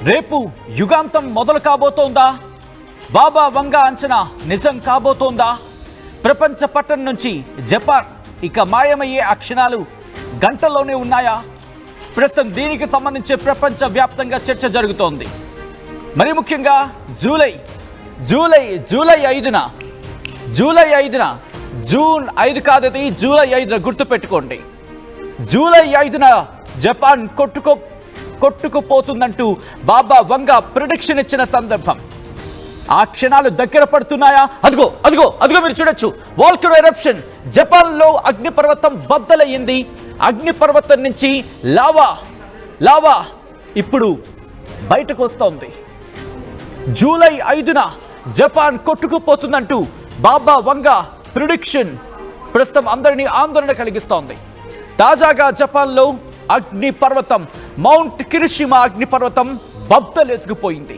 రేపు యుగాంతం మొదలు కాబోతోందా? బాబా వంగ అంచనా నిజం కాబోతోందా? ప్రపంచ పట్టణం నుంచి జపాన్ ఇక మాయమయ్యే ఆ క్షణాలు గంటల్లోనే ఉన్నాయా? ప్రస్తుతం దీనికి సంబంధించి ప్రపంచ వ్యాప్తంగా చర్చ జరుగుతోంది. మరి ముఖ్యంగా జూలై 5న జూన్ 5 కాదది, జూలై 5న గుర్తుపెట్టుకోండి. జూలై 5న జపాన్ కొట్టుకుపోతుందంటూ బాబా వంగ ప్రిడిక్షన్ ఇచ్చిన సందర్భం. ఆ క్షణాలు దగ్గర పడుతున్నాయా? అదిగో అదిగో అదిగో మీరు చూడొచ్చు, వాల్కనో ఎరప్షన్. జపాన్లో అగ్నిపర్వతం బద్దలయ్యింది. అగ్నిపర్వతం నుంచి లావా ఇప్పుడు బయటకు వస్తోంది. జూలై 5న జపాన్ కొట్టుకుపోతుందంటూ బాబా వంగ ప్రిడిక్షన్ ప్రస్తుతం అందరినీ ఆందోళన కలిగిస్తోంది. తాజాగా జపాన్లో అగ్నిపర్వతం, మౌంట్ కిరిషిమా అగ్నిపర్వతం బద్దలేసుకుపోయింది.